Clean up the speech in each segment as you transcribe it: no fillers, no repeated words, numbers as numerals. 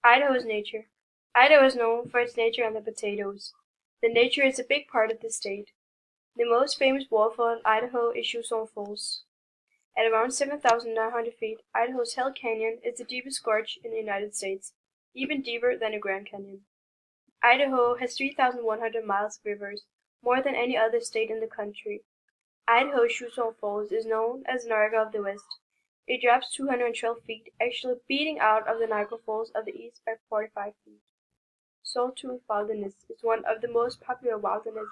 Idaho's nature. Idaho is known for its nature and the potatoes. The nature is a big part of the state. The most famous waterfall in Idaho is Shoshone Falls. At around 7,900 feet, Idaho's Hell Canyon is the deepest gorge in the United States, even deeper than the Grand Canyon. Idaho has 3,100 miles of rivers, more than any other state in the country. Idaho's Shoshone Falls is known as Niagara of the West. It drops 212 feet, actually beating out of the Niagara Falls of the East by 45 feet. Sawtooth Wilderness is one of the most popular wildernesses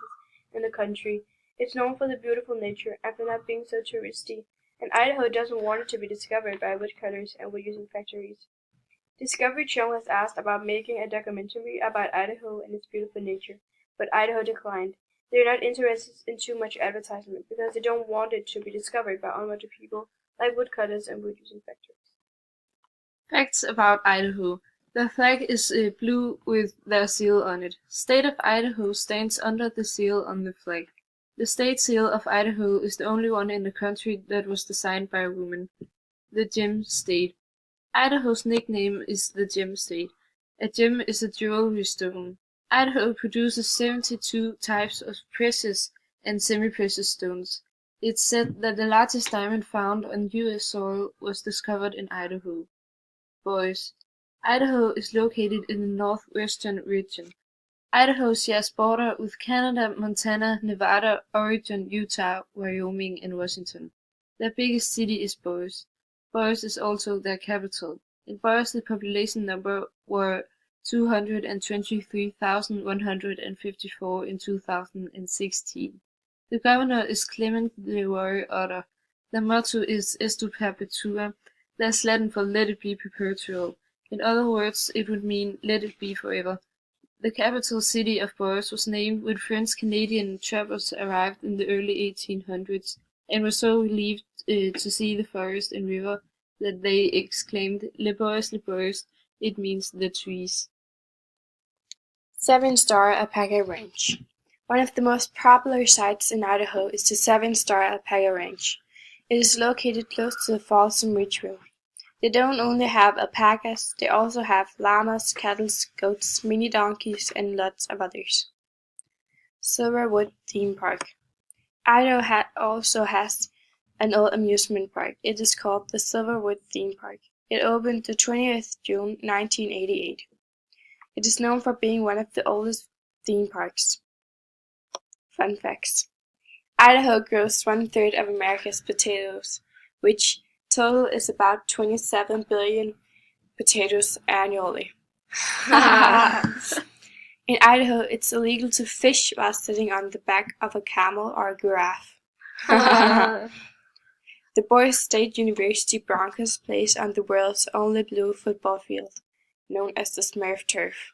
in the country. It's known for the beautiful nature and for not being so touristy, and Idaho doesn't want it to be discovered by woodcutters and wood-using factories. Discovery Channel has asked about making a documentary about Idaho and its beautiful nature, but Idaho declined. They're not interested in too much advertisement because they don't want it to be discovered by unwanted people like woodcutters and wood-using factories. Facts about Idaho. The flag is blue with their seal on it. State of Idaho stands under the seal on the flag. The state seal of Idaho is the only one in the country that was designed by a woman. The Gem State. Idaho's nickname is the Gem State. A gem is a jewelry stone. Idaho produces 72 types of precious and semi-precious stones. It's said that the largest diamond found on U.S. soil was discovered in Idaho. Boys. Idaho is located in the northwestern region. Idaho shares border with Canada, Montana, Nevada, Oregon, Utah, Wyoming, and Washington. Their biggest city is Boise. Boise is also their capital. In Boise, the population number were 223,154 in 2016. The governor is Clement Leroy Otter. The motto is Estu Perpetua. That's Latin for Let it be perpetual. In other words, it would mean let it be forever. The capital city of Boise was named when French-Canadian trappers arrived in the early 1800s and were so relieved to see the forest and river that they exclaimed, Le Bois, it means the trees. 7-Star Alpaca Ranch. One of the most popular sites in Idaho is the 7-Star Alpaca Ranch. It is located close to the Folsom Ridge Road. They don't only have alpacas, they also have llamas, cattle, goats, mini donkeys, and lots of others. Silverwood Theme Park. Idaho also has an old amusement park. It is called the Silverwood Theme Park. It opened the 20th June 1988. It is known for being one of the oldest theme parks. Fun facts. Idaho grows 1/3 of America's potatoes, which total is about 27 billion potatoes annually. In Idaho, it's illegal to fish while sitting on the back of a camel or a giraffe. The Boise State University Broncos plays on the world's only blue football field, known as the Smurf turf.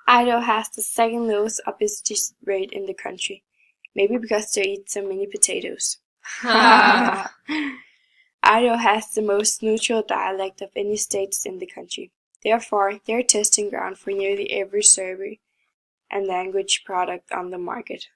Idaho has the second lowest obesity rate in the country, maybe because they eat so many potatoes. Idaho has the most neutral dialect of any states in the country. Therefore, they are a testing ground for nearly every survey and language product on the market.